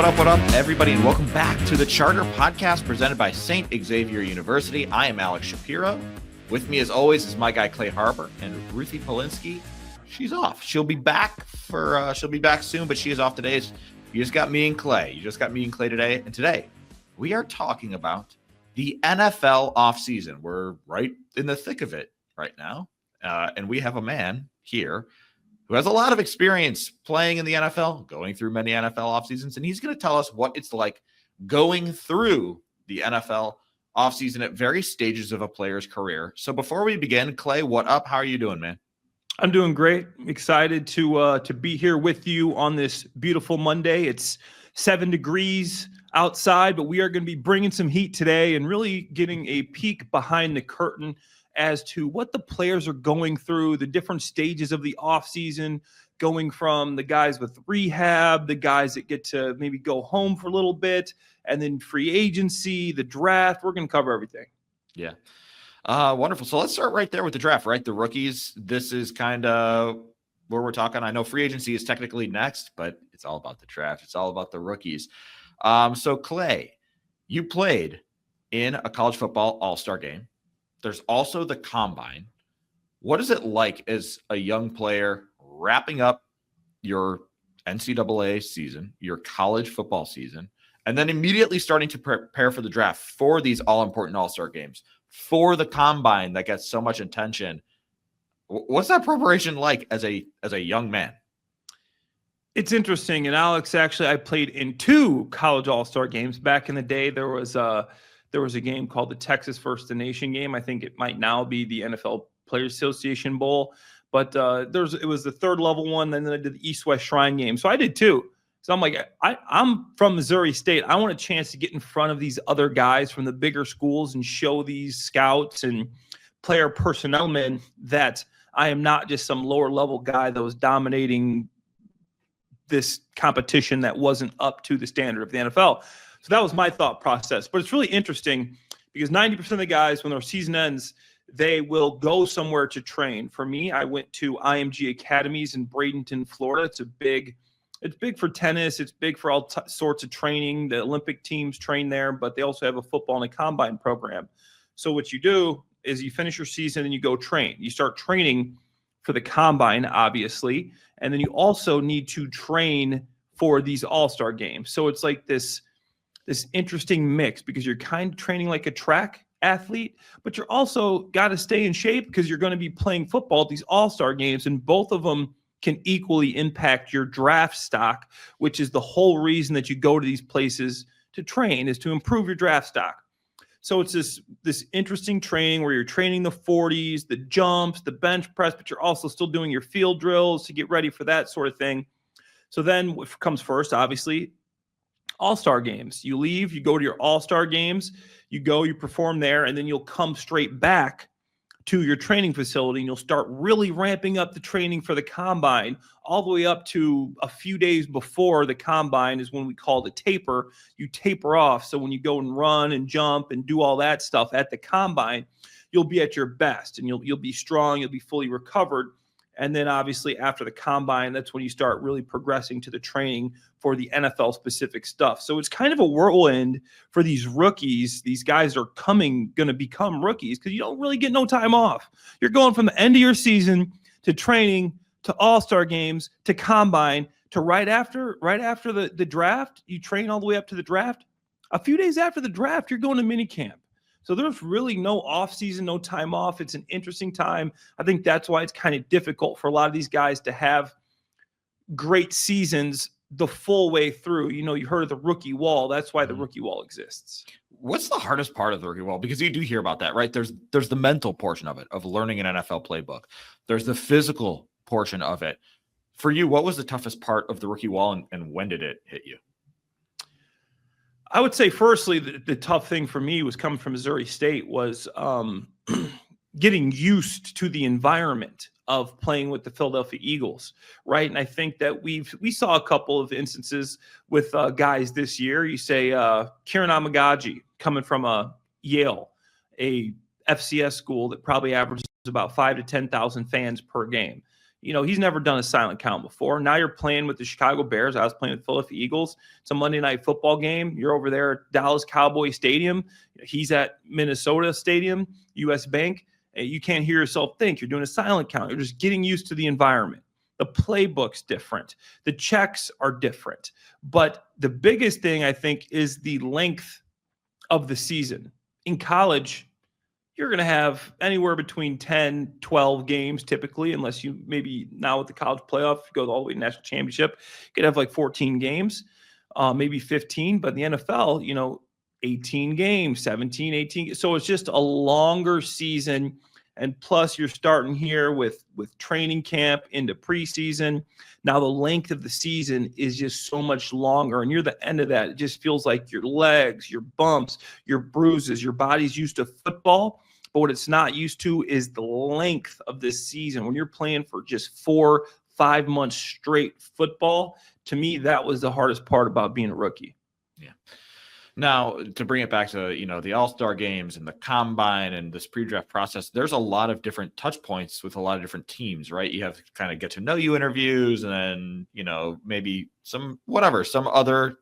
everybody, and welcome back to the Charter Podcast presented by St. Xavier University. I am 𝗦cie𝗰𝗶. With me, as always, is my guy 𝗦cie𝗰𝗶 and 𝗦cie 𝗶𝗟. She's off. She'll be back soon, but she is off today. You just got me and Clay. You just got me and Clay today, and today we are talking about the NFL offseason. We're right in the thick of it right now, and we have a man here who has a lot of experience playing in the NFL, going through many NFL offseasons, and he's going to tell us what it's like going through the NFL offseason at various stages of a player's career. So before we begin, Clay, what up? How are you doing, man? I'm doing great. Excited to be here with you on this beautiful Monday. It's 7 degrees outside, but we are going to be bringing some heat today and really getting a peek behind the curtain as to what the players are going through, the different stages of the offseason, going from the guys with rehab, the guys that get to maybe go home for a little bit, and then free agency, the draft. We're going to cover everything. Yeah. Wonderful. So let's start right there with the draft, right? The rookies. This is kind of where we're talking. I know free agency is technically next, but it's all about the draft. It's all about the rookies. So Clay, you played in a college football all-star game. There's also the combine. What is it like as a young player wrapping up your NCAA season, your college football season, and then immediately starting to prepare for the draft for these all-important all-star games, for the combine that gets so much attention? What's that preparation like as a young man? It's interesting. And Alex, actually, I played in 2 college all-star games. Back in the day, there was a game called the Texas First Nation game. I think it might now be the NFL Players Association Bowl. But it was the third level one. Then I did the East-West Shrine game. So I did 2. So I'm like, I'm from Missouri State. I want a chance to get in front of these other guys from the bigger schools and show these scouts and player personnel men that I am not just some lower level guy that was dominating this competition that wasn't up to the standard of the NFL. So that was my thought process. But it's really interesting because 90% of the guys, when their season ends, they will go somewhere to train. For me, I went to IMG Academies in Bradenton, Florida. It's big for tennis. It's big for all sorts of training. The Olympic teams train there, but they also have a football and a combine program. So what you do is you finish your season and you go train. You start training for the combine, obviously, and then you also need to train for these all-star games. So it's like this interesting mix because you're kind of training like a track athlete, but you're also got to stay in shape because you're going to be playing football at these all-star games, and both of them can equally impact your draft stock, which is the whole reason that you go to these places to train, is to improve your draft stock. So it's this interesting training where you're training the 40s, the jumps, the bench press, but you're also still doing your field drills to get ready for that sort of thing. So then what comes first, obviously, all-star games. You leave, you go to your all-star games, you perform there, and then you'll come straight back to your training facility and you'll start really ramping up the training for the combine all the way up to a few days before the combine is when we call the taper. You taper off. So when you go and run and jump and do all that stuff at the combine, you'll be at your best and you'll be strong, you'll be fully recovered. And then obviously after the combine, that's when you start really progressing to the training for the NFL specific stuff. So it's kind of a whirlwind for these rookies. These guys are going to become rookies because you don't really get no time off. You're going from the end of your season to training to all-star games to combine to right after the draft. You train all the way up to the draft. A few days after the draft, you're going to mini camp. So there's really no off season, no time off. It's an interesting time. I think that's why it's kind of difficult for a lot of these guys to have great seasons the full way through. You know, you heard of the rookie wall. That's why the rookie wall exists. What's the hardest part of the rookie wall? Because you do hear about that, right? There's the mental portion of it, of learning an NFL playbook. There's the physical portion of it. For you, what was the toughest part of the rookie wall, and when did it hit you? I would say, firstly, the tough thing for me was coming from Missouri State was getting used to the environment of playing with the Philadelphia Eagles, right? And I think that we saw a couple of instances with guys this year. You say 𝗵𝗫 coming from Yale, a FCS school that probably averages about 5,000 to 10,000 fans per game. he's never done a silent count before. Now you're playing with the Chicago Bears. I was playing with Philadelphia Eagles. It's a Monday night football game. You're over there at Dallas Cowboy Stadium. He's at Minnesota Stadium, US Bank. You can't hear yourself think. You're doing a silent count. You're just getting used to the environment. The playbook's different. The checks are different. But the biggest thing, I think, is the length of the season. In college, you're going to have anywhere between 10, 12 games typically, unless you maybe now with the college playoff, you go all the way to national championship, you could have like 14 games, maybe 15. But in the NFL, 18 games, 17, 18. So it's just a longer season. And plus, you're starting here with training camp into preseason. Now, the length of the season is just so much longer. And near the end of that, it just feels like your legs, your bumps, your bruises, your body's used to football. But what it's not used to is the length of this season. When you're playing for just 4-5 months straight football, to me, that was the hardest part about being a rookie. Yeah. Now, to bring it back to, the All-Star games and the combine and this pre-draft process, there's a lot of different touch points with a lot of different teams, right? You have to kind of get to know you interviews and then, maybe some other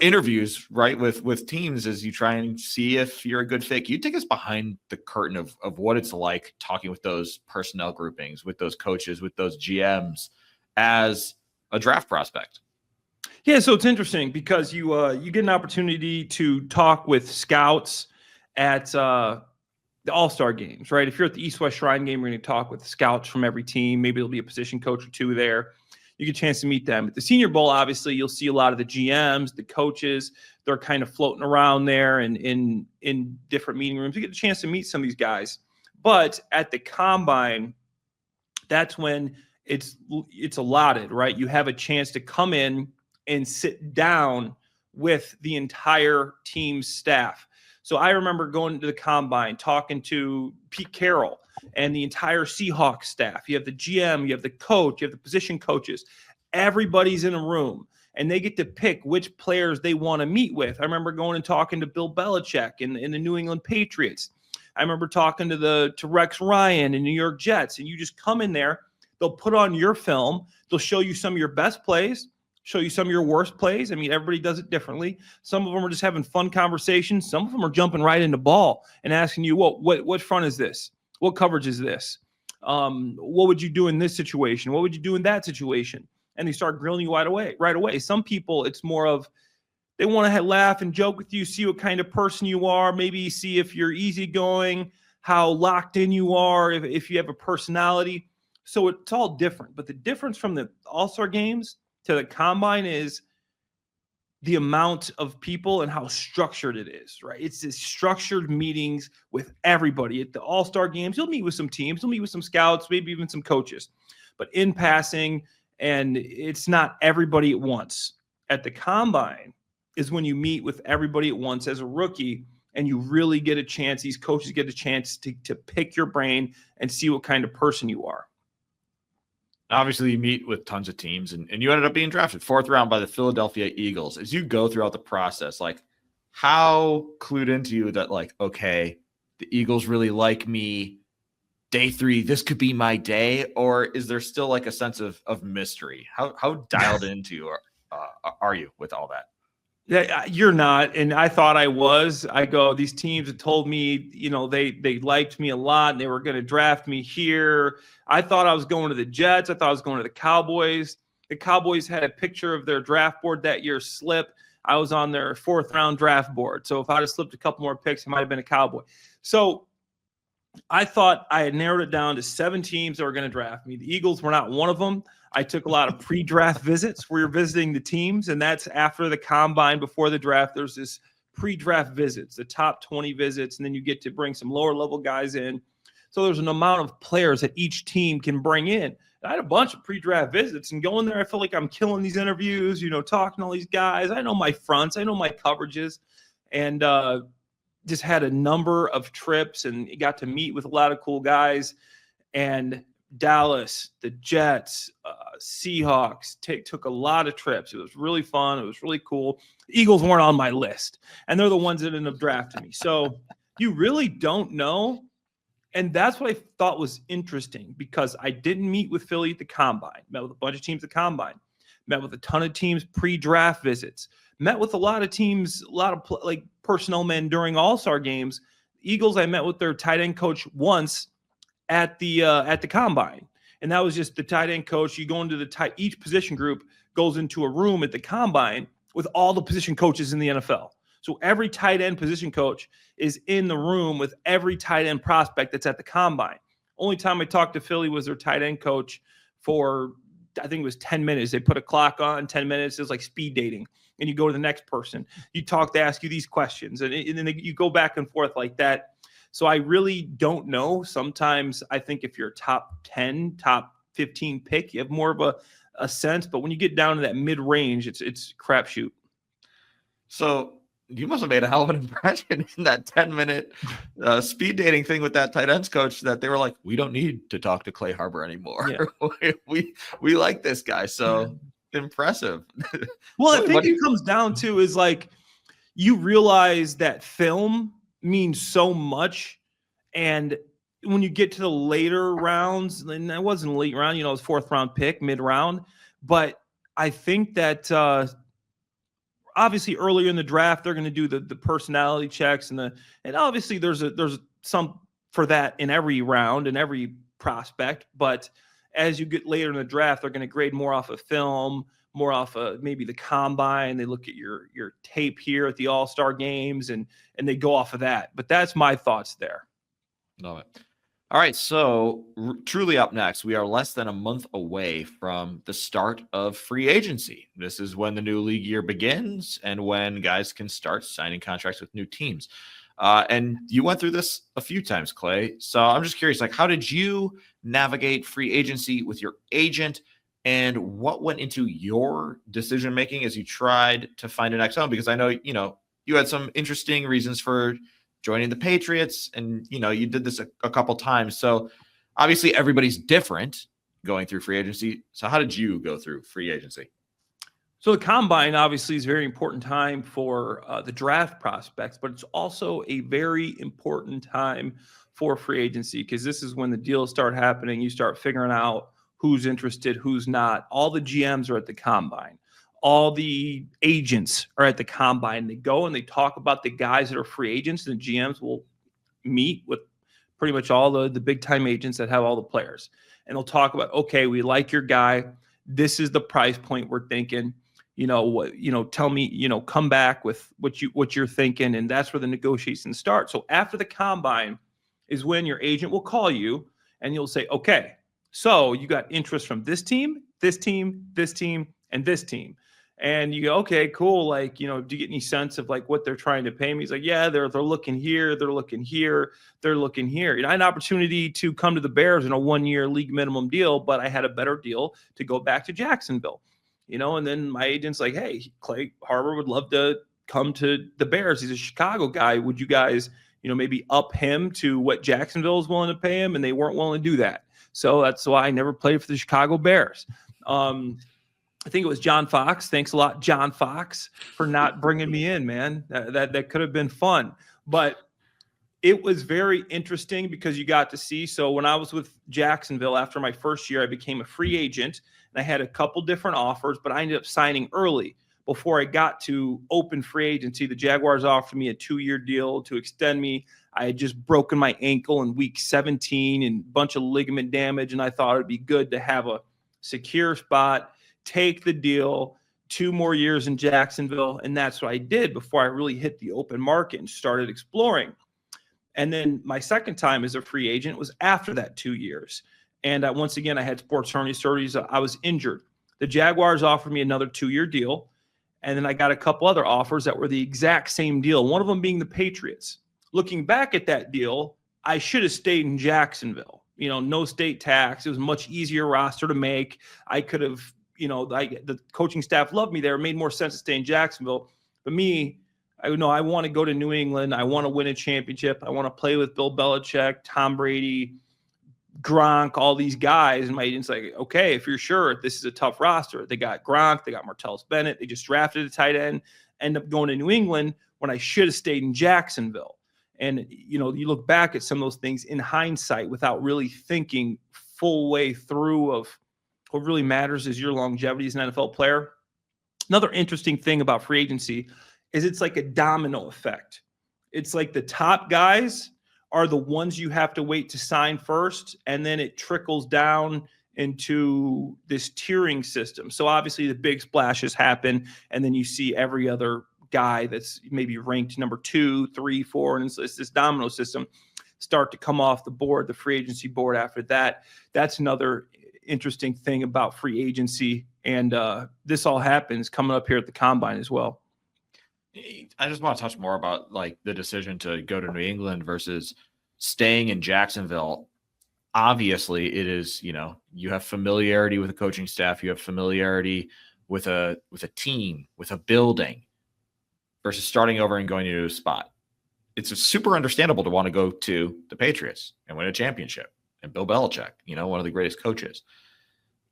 interviews, right? With teams as you try and see if you're a good fit. Can you take us behind the curtain of what it's like talking with those personnel groupings, with those coaches, with those GMs as a draft prospect? Yeah, so it's interesting because you get an opportunity to talk with scouts at the All-Star games, right? If you're at the East-West Shrine game, you're going to talk with scouts from every team. Maybe there'll be a position coach or two there. You get a chance to meet them. At the Senior Bowl, obviously, you'll see a lot of the GMs, the coaches. They're kind of floating around there and in different meeting rooms. You get a chance to meet some of these guys. But at the Combine, that's when it's allotted, right? You have a chance to come in and sit down with the entire team's staff. So I remember going to the Combine, talking to Pete Carroll and the entire Seahawks staff. You have the GM, you have the coach, you have the position coaches. Everybody's in a room, and they get to pick which players they want to meet with. I remember going and talking to Bill Belichick in the New England Patriots. I remember talking to Rex Ryan in New York Jets. And you just come in there, they'll put on your film, they'll show you some of your best plays, show you some of your worst plays. I mean, everybody does it differently. Some of them are just having fun conversations. Some of them are jumping right into ball and asking you, what front is this? What coverage is this? What would you do in this situation? What would you do in that situation? And they start grilling you right away. Some people, it's more of they want to laugh and joke with you, see what kind of person you are, maybe see if you're easygoing, how locked in you are, if you have a personality. So it's all different. But the difference from the All-Star games to the Combine is the amount of people and how structured it is, right? It's this structured meetings with everybody. At the All-Star games, you'll meet with some teams, you'll meet with some scouts, maybe even some coaches, but in passing, and it's not everybody at once. At the Combine is when you meet with everybody at once as a rookie, and you really get a chance, these coaches get a chance to pick your brain and see what kind of person you are. Obviously, you meet with tons of teams, and you ended up being drafted 4th round by the Philadelphia Eagles. As you go throughout the process, like, how clued into you that, like, okay, the Eagles really like me, day 3, this could be my day? Or is there still like a sense of mystery? How dialed into are you with all that? Yeah, you're not. And I thought I was. These teams had told me, they liked me a lot and they were going to draft me here. I thought I was going to the Jets. I thought I was going to the Cowboys. The Cowboys had a picture of their draft board that year slip. I was on their 4th round draft board. So if I'd have slipped a couple more picks, I might have been a Cowboy. So I thought I had narrowed it down to 7 teams that were going to draft me. The Eagles were not one of them. I took a lot of pre-draft visits where you're visiting the teams, and that's after the Combine, before the draft. There's this pre-draft visits, the top 20 visits, and then you get to bring some lower-level guys in. So there's an amount of players that each team can bring in. And I had a bunch of pre-draft visits, and going there, I feel like I'm killing these interviews, talking to all these guys. I know my fronts. I know my coverages, and just had a number of trips and got to meet with a lot of cool guys. And Dallas, the Jets, Seahawks took a lot of trips. It was really fun. It was really cool. The Eagles weren't on my list, and they're the ones that ended up drafting me. So you really don't know. And that's what I thought was interesting, because I didn't meet with Philly at the Combine, met with a bunch of teams at the Combine, met with a ton of teams pre-draft visits, met with a lot of teams, a lot of like personnel men during All-Star games. Eagles, I met with their tight end coach once at the Combine. And that was just the tight end coach. You go into each position group goes into a room at the Combine with all the position coaches in the NFL. So every tight end position coach is in the room with every tight end prospect that's at the Combine. Only time I talked to Philly was their tight end coach for, I think it was 10 minutes. They put a clock on 10 minutes. It was like speed dating. And you go to the next person. You talk, they ask you these questions. And then you go back and forth like that. So I really don't know. Sometimes I think if you're a top 10, top 15 pick, you have more of a sense. But when you get down to that mid-range, it's crapshoot. So you must have made a hell of an impression in that 10-minute speed dating thing with that tight ends coach, that they were like, we don't need to talk to 𝗂𝗏𝗯b𝗹 anymore. Yeah. we like this guy. So impressive. Well, I think it comes down to is like, you realize that film means so much. And when you get to the later rounds, and that wasn't a late round, it was 4th round pick, mid-round. But I think that obviously earlier in the draft, they're going to do the personality checks and obviously there's some for that in every round and every prospect. But as you get later in the draft, they're going to grade more off of film, more off of maybe the Combine. They look at your tape here at the All-Star games and they go off of that. But that's my thoughts there. Love it. All right, so truly up next, we are less than a month away from the start of free agency. This is when the new league year begins and when guys can start signing contracts with new teams. And you went through this a few times, Clay. So I'm just curious, like, how did you navigate free agency with your agent, and what went into your decision-making as you tried to find an next home? Because I know, you had some interesting reasons for joining the Patriots, and you did this a couple times. So obviously everybody's different going through free agency. So how did you go through free agency? So the Combine obviously is a very important time for the draft prospects, but it's also a very important time for free agency, because this is when the deals start happening. You start figuring out who's interested, who's not. All the GMs are at the Combine. All the agents are at the Combine. They go and they talk about the guys that are free agents, and the GMs will meet with pretty much all the big time agents that have all the players. And they'll talk about, okay, we like your guy. This is the price point we're thinking. Tell me, come back with what you're thinking. And that's where the negotiations start. So after the Combine is when your agent will call you and you'll say, okay, so you got interest from this team, this team, this team, and this team. And you go, okay, cool. Like, do you get any sense of like what they're trying to pay me? He's like, yeah, they're looking here, they're looking here, they're looking here. I had an opportunity to come to the Bears in a 1-year league minimum deal, but I had a better deal to go back to Jacksonville. And then my agent's like, hey, 𝗂𝗏𝗯b𝗹 would love to come to the Bears. He's a Chicago guy. Would you guys, maybe up him to what Jacksonville is willing to pay him? And they weren't willing to do that. So that's why I never played for the Chicago Bears. I think it was John Fox. Thanks a lot, John Fox, for not bringing me in, man. That could have been fun. But it was very interesting because you got to see. So when I was with Jacksonville, after my first year, I became a free agent. And I had a couple different offers, but I ended up signing early before I got to open free agency. The Jaguars offered me a 2-year deal to extend me. I had just broken my ankle in week 17 and a bunch of ligament damage. And I thought it'd be good to have a secure spot, take the deal, 2 more years in Jacksonville. And that's what I did before I really hit the open market and started exploring. And then my second time as a free agent was after that 2 years. And once again, I had sports hernia surgeries. I was injured. The Jaguars offered me another 2-year deal. And then I got a couple other offers that were the exact same deal, one of them being the Patriots. Looking back at that deal, I should have stayed in Jacksonville. No state tax. It was a much easier roster to make. I could have, the coaching staff loved me there. It made more sense to stay in Jacksonville. But me, I want to go to New England. I want to win a championship. I want to play with Bill Belichick, Tom Brady, Gronk, all these guys. And my agent's like, okay, if you're sure, this is a tough roster. They got Gronk, they got Martellus Bennett, they just drafted a tight end, end up going to New England when I should have stayed in Jacksonville. And, you look back at some of those things in hindsight without really thinking full way through of what really matters is your longevity as an NFL player. Another interesting thing about free agency is it's like a domino effect. It's like the top guys are the ones you have to wait to sign first, and then it trickles down into this tiering system. So obviously the big splashes happen, and then you see every other guy that's maybe ranked number 2, 3, 4, and it's this domino system start to come off the board, the free agency board after that. That's another interesting thing about free agency. And this all happens coming up here at the combine as well. I just want to touch more about like the decision to go to New England versus staying in Jacksonville. Obviously it is, you have familiarity with the coaching staff, you have familiarity with a team, with a building, versus starting over and going to a new spot. It's super understandable to want to go to the Patriots and win a championship and Bill Belichick, one of the greatest coaches.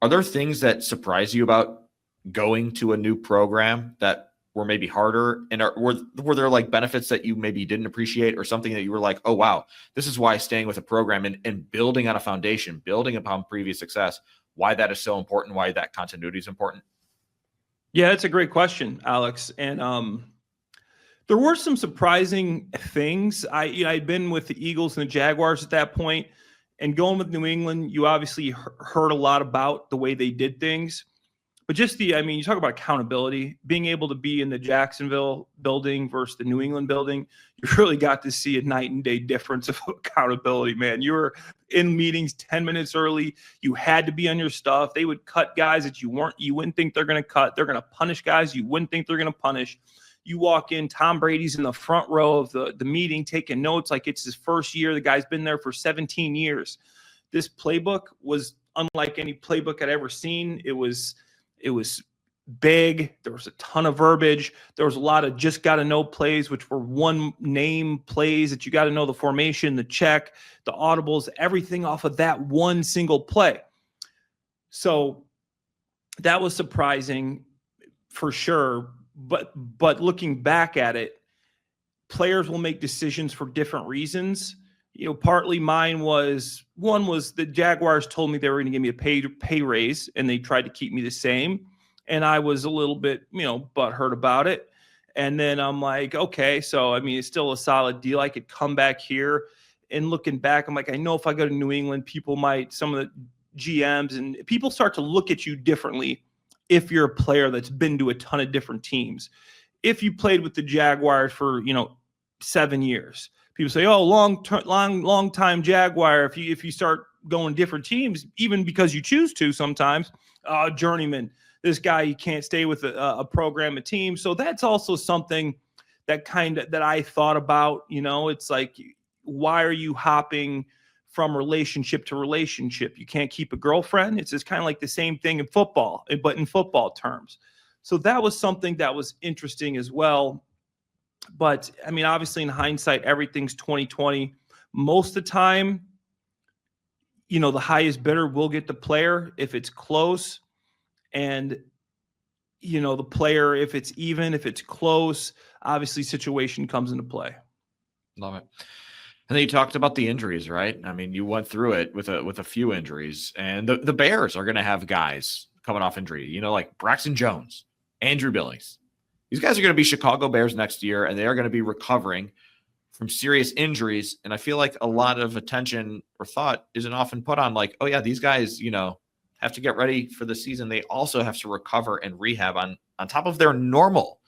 Are there things that surprise you about going to a new program that were maybe harder? And were there like benefits that you maybe didn't appreciate, or something that you were like, oh, wow, this is why staying with a program and building on a foundation, building upon previous success, why that is so important, why that continuity is important? Yeah, that's a great question, Alex. And there were some surprising things. I'd been with the Eagles and the Jaguars at that point, and going with New England, you obviously heard a lot about the way they did things. But just you talk about accountability, being able to be in the Jacksonville building versus the New England building, you really got to see a night and day difference of accountability, man. You were in meetings 10 minutes early. You had to be on your stuff. They would cut guys that you wouldn't think they're going to cut. They're going to punish guys you wouldn't think they're going to punish. You walk in, Tom Brady's in the front row of the meeting taking notes like it's his first year. The guy's been there for 17 years. This playbook was unlike any playbook I'd ever seen. It was big. There was a ton of verbiage. There was a lot of just got to know plays, which were one name plays that you got to know the formation, the check, the audibles, everything off of that one single play. So that was surprising for sure. But looking back at it, players will make decisions for different reasons. Partly mine was the Jaguars told me they were going to give me a pay raise, and they tried to keep me the same. And I was a little bit, butthurt about it. And then I'm like, okay, so it's still a solid deal. I could come back here. And looking back, I'm like, I know if I go to New England, some of the GMs and people start to look at you differently if you're a player that's been to a ton of different teams. If you played with the Jaguars for, 7 years, people say, oh, long time Jaguar. If you start going different teams, even because you choose to sometimes, journeyman, this guy, you can't stay with a program, a team. So that's also something that I thought about. It's like, why are you hopping from relationship to relationship? You can't keep a girlfriend. It's just kind of like the same thing in football, but in football terms. So that was something that was interesting as well. But obviously in hindsight, everything's 2020. Most of the time, the highest bidder will get the player if it's close. And, the player, if it's even, if it's close, obviously situation comes into play. Love it. And then you talked about the injuries, right? You went through it with a few injuries, and the Bears are going to have guys coming off injury, like Braxton Jones, Andrew Billings. These guys are going to be Chicago Bears next year, and they are going to be recovering from serious injuries. And I feel like a lot of attention or thought isn't often put on like, oh yeah, these guys, have to get ready for the season. They also have to recover and rehab on top of their normal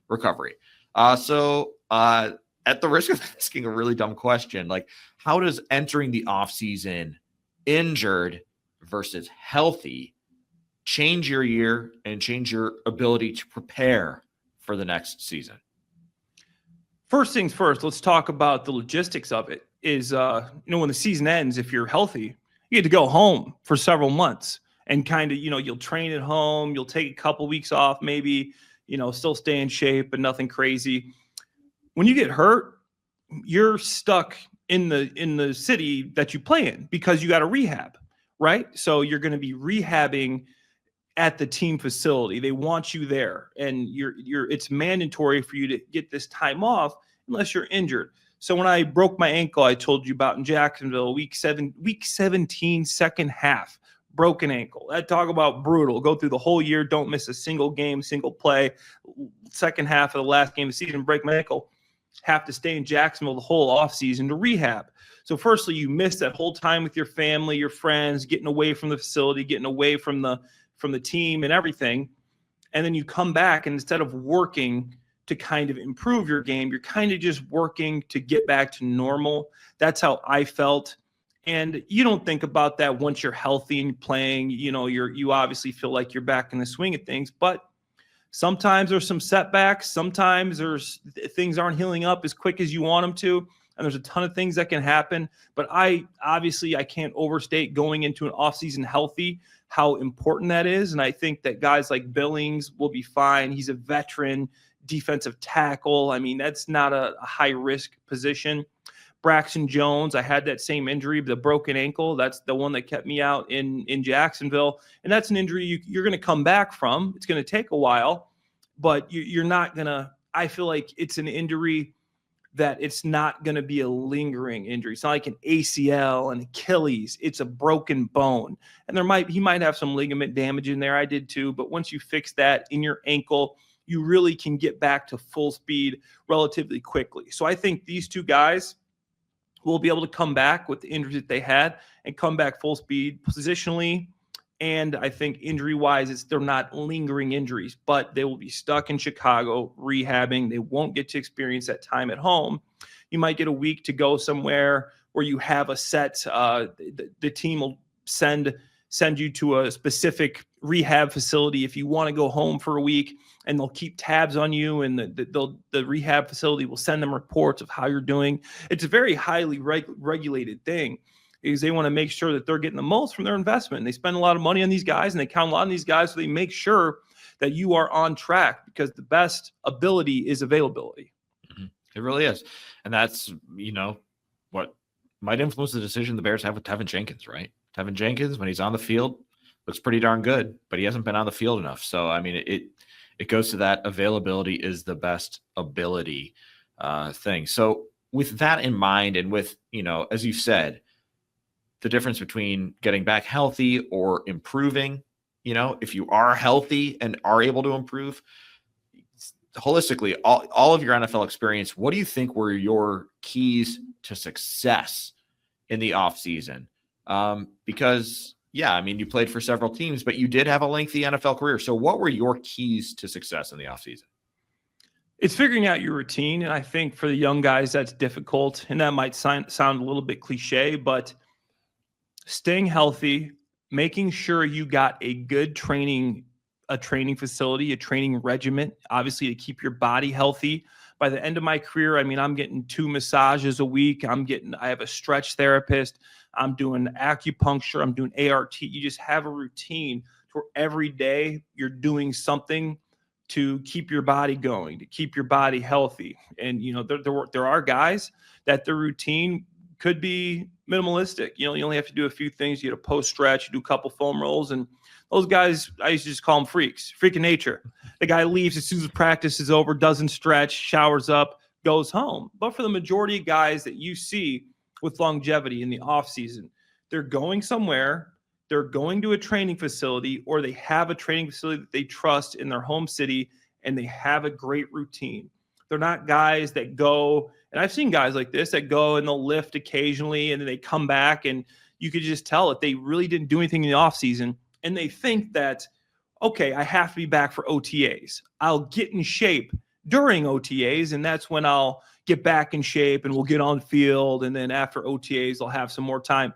recovery. So at the risk of asking a really dumb question, like how does entering the offseason injured versus healthy change your year and change your ability to prepare for the next season? First things first, let's talk about the logistics of it. Is when the season ends, if you're healthy, you get to go home for several months and you'll train at home. You'll take a couple weeks off, maybe, still stay in shape, but nothing crazy. When you get hurt, you're stuck in the city that you play in because you got to rehab, right? So you're going to be rehabbing at the team facility. They want you there, and it's mandatory for you to get this time off unless you're injured. So when I broke my ankle, I told you about in Jacksonville, week 17, second half, broken ankle. That talk about brutal. Go through the whole year, don't miss a single game, single play. Second half of the last game of the season, break my ankle. Have to stay in Jacksonville the whole offseason to rehab. So firstly, you miss that whole time with your family, your friends, getting away from the facility, getting away from the team and everything. And then you come back, and instead of working to kind of improve your game, you're kind of just working to get back to normal. That's how I felt. And you don't think about that once you're healthy and playing. You obviously feel like you're back in the swing of things, but sometimes there's some setbacks. Sometimes things aren't healing up as quick as you want them to. And there's a ton of things that can happen. But I can't overstate going into an offseason healthy, how important that is. And I think that guys like Billings will be fine. He's a veteran defensive tackle. I mean, that's not a high-risk position. Braxton Jones, I had that same injury, the broken ankle. That's the one that kept me out in Jacksonville. And that's an injury you're going to come back from. It's going to take a while, but you're not going to – I feel like it's an injury that it's not going to be a lingering injury. It's not like an ACL, an Achilles. It's a broken bone. And he might have some ligament damage in there. I did too. But once you fix that in your ankle, you really can get back to full speed relatively quickly. So I think these two guys will be able to come back with the injuries that they had and come back full speed positionally. And I think injury-wise, they're not lingering injuries, but they will be stuck in Chicago rehabbing. They won't get to experience that time at home. You might get a week to go somewhere where you have a set. The team will send you to a specific rehab facility if you want to go home for a week, and they'll keep tabs on you, and the rehab facility will send them reports of how you're doing. It's a very highly regulated thing, because they want to make sure that they're getting the most from their investment. They spend a lot of money on these guys, and they count a lot on these guys, so they make sure that you are on track, because the best ability is availability. Mm-hmm. It really is. And that's, what might influence the decision the Bears have with Tevin Jenkins, right? Tevin Jenkins, when he's on the field, looks pretty darn good, but he hasn't been on the field enough. So, I mean, it goes to that availability is the best ability thing. So with that in mind, and with, as you said, the difference between getting back healthy or improving, if you are healthy and are able to improve holistically, all of your NFL experience, what do you think were your keys to success in the offseason? Because, you played for several teams, but you did have a lengthy NFL career. So what were your keys to success in the offseason? It's figuring out your routine. And I think for the young guys, that's difficult. And that might sound a little bit cliche, but staying healthy, making sure you got a good training facility, a training regimen, obviously to keep your body healthy. By the end of my career, I'm getting 2 massages a week. I have a stretch therapist. I'm doing acupuncture. I'm doing ART. You just have a routine where every day you're doing something to keep your body going, to keep your body healthy. And, there are guys that their routine could be minimalistic. You only have to do a few things. You get a post stretch, you do a couple foam rolls, and those guys, I used to just call them freaks, freak of nature. The guy leaves as soon as practice is over, doesn't stretch, showers up, goes home. But for the majority of guys that you see with longevity in the offseason, they're going somewhere, they're going to a training facility, or they have a training facility that they trust in their home city, and they have a great routine. They're not guys that go, and I've seen guys like this that go and they'll lift occasionally, and then they come back, and you could just tell that they really didn't do anything in the offseason. And they think that, okay, I have to be back for OTAs. I'll get in shape during OTAs, and that's when I'll get back in shape and we'll get on the field. And then after OTAs, I'll have some more time.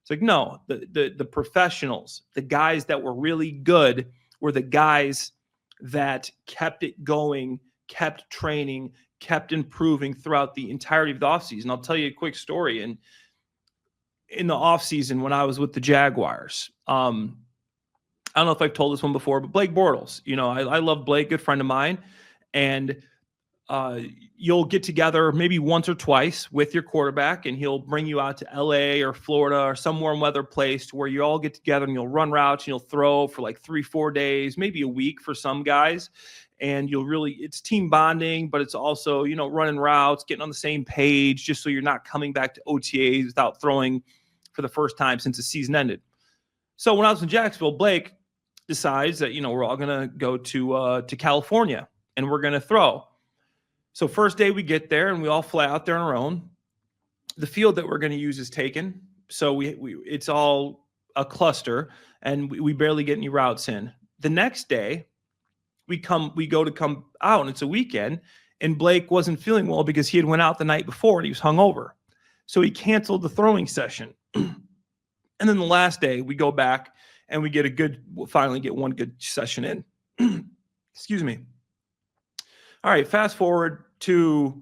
It's like, no, the professionals, the guys that were really good were the guys that kept it going, kept training, kept improving throughout the entirety of the offseason. I'll tell you a quick story. And in the offseason, when I was with the Jaguars, I don't know if I've told this one before, but Blake Bortles, I love Blake, good friend of mine. And you'll get together maybe once or twice with your quarterback, and he'll bring you out to LA or Florida or some warm weather place to where you all get together and you'll run routes and you'll throw for like 3-4 days, maybe a week for some guys. And it's team bonding, but it's also, running routes, getting on the same page, just so you're not coming back to OTAs without throwing for the first time since the season ended. So when I was in Jacksonville, Blake decides that, we're all going to go to California and we're going to throw. So first day we get there and we all fly out there on our own. The field that we're going to use is taken. So it's all a cluster and we barely get any routes in. The next day we go to come out and it's a weekend, and Blake wasn't feeling well because he had went out the night before and he was hungover. So he canceled the throwing session. And then the last day we go back and we finally get one good session in. Excuse me. All right, fast forward to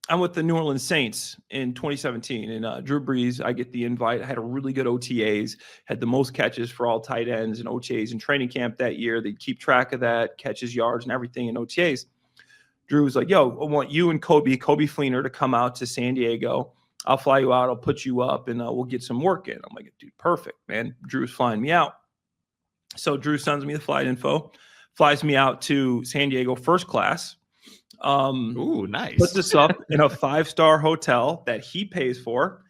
I'm with the New Orleans Saints in 2017, and Drew Brees, I get the invite. I had a really good OTAs, had the most catches for all tight ends and OTAs in training camp that year. They keep track of that, catches, yards, and everything in OTAs. Drew was like, yo, I want you and 𝗬cie 𝗰𝗶 to come out to San Diego. I'll fly you out. I'll put you up, and we'll get some work in. I'm like, dude, perfect, man. Drew's flying me out. So Drew sends me the flight info, flies me out to San Diego first class. Ooh, nice. Puts us up in a 5-star hotel that he pays for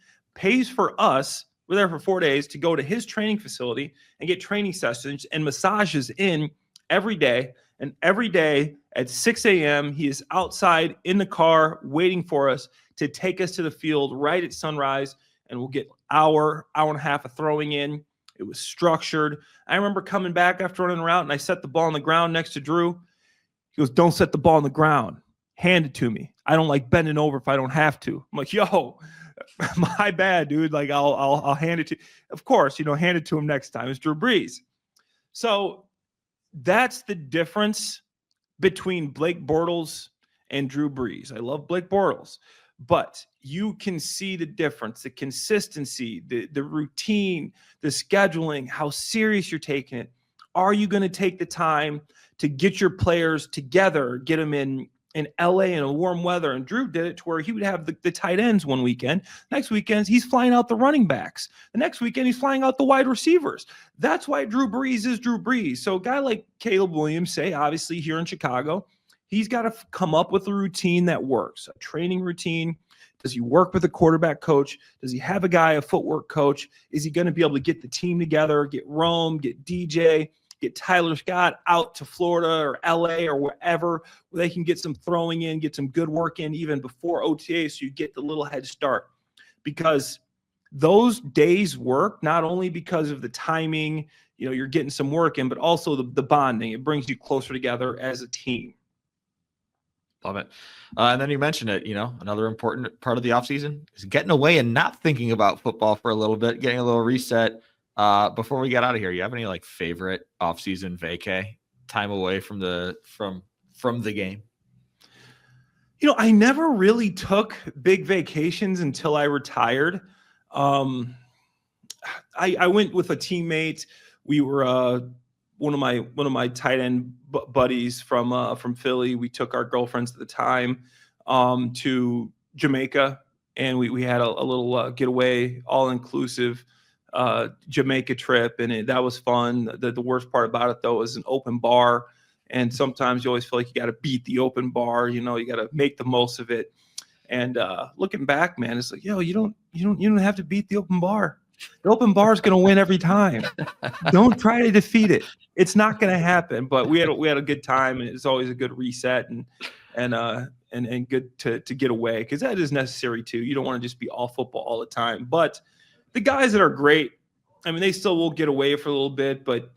us. We're there for 4 days to go to his training facility and get training sessions and massages in every day. And every day at 6 a.m., he is outside in the car waiting for us to take us to the field right at sunrise. And we'll get hour and a half of throwing in. It was structured. I remember coming back after running around and I set the ball on the ground next to Drew. He goes, don't set the ball on the ground. Hand it to me. I don't like bending over if I don't have to. I'm like, yo, my bad, dude. Like, I'll hand it to you. Of course, hand it to him next time. It's Drew Brees. So that's the difference between Blake Bortles and Drew Brees. I love Blake Bortles, but you can see the difference, the consistency, the routine, the scheduling, how serious you're taking it. Are you going to take the time to get your players together, get them in LA in a warm weather? And Drew did it to where he would have the tight ends one weekend. Next weekend, he's flying out the running backs. The next weekend, he's flying out the wide receivers. That's why Drew Brees is Drew Brees. So a guy like Caleb Williams, obviously here in Chicago, he's got to come up with a routine that works, a training routine. Does he work with a quarterback coach? Does he have a footwork coach? Is he going to be able to get the team together, get Rome, get DJ, get Tyler Scott out to Florida or LA or wherever where they can get some throwing in, get some good work in even before OTA, so you get the little head start? Because those days work not only because of the timing, you're getting some work in, but also the bonding. It brings you closer together as a team. Love it. And then you mentioned it, another important part of the offseason is getting away and not thinking about football for a little bit, getting a little reset. Before we get out of here, you have any favorite offseason vacay time away from the game? I never really took big vacations until I retired. I went with a teammate. We were one of my tight end buddies from Philly. We took our girlfriends at the time to Jamaica, and we had a little getaway, all inclusive Jamaica trip, and that was fun. The worst part about it though is an open bar, and sometimes you always feel like you got to beat the open bar. You got to make the most of it. And looking back, man, it's like, you don't have to beat the open bar. The open bar is going to win every time. Don't try to defeat it. It's not going to happen. But we had a good time, and it's always a good reset and good to get away, because that is necessary too. You don't want to just be all football all the time. But the guys that are great, they still will get away for a little bit, but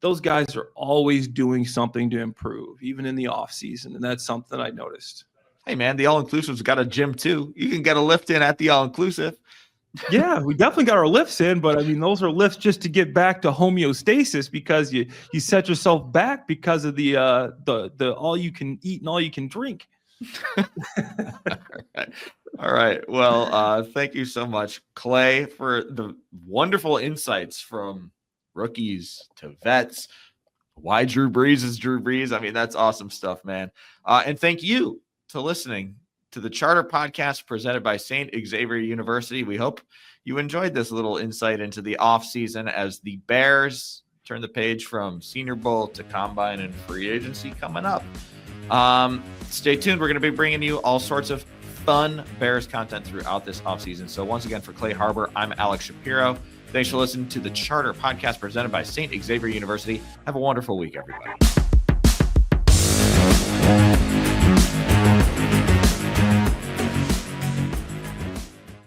those guys are always doing something to improve, even in the off season, and that's something I noticed. Hey man, the all-inclusive's got a gym too. You can get a lift in at the all-inclusive. Yeah, we definitely got our lifts in, but those are lifts just to get back to homeostasis, because you set yourself back because of the all you can eat and all you can drink. All right. Well, thank you so much, Clay, for the wonderful insights from rookies to vets. Why Drew Brees is Drew Brees. That's awesome stuff, man. And thank you to listening to the Charter Podcast presented by St. Xavier University. We hope you enjoyed this little insight into the offseason as the Bears turn the page from Senior Bowl to Combine and free agency coming up. Stay tuned. We're going to be bringing you all sorts of fun Bears content throughout this offseason. So once again, for 𝗂𝗏, I'm 𝗦cie𝗰𝗶𝗹. Thanks for listening to the Charter Podcast presented by St. Xavier University. Have a wonderful week, everybody.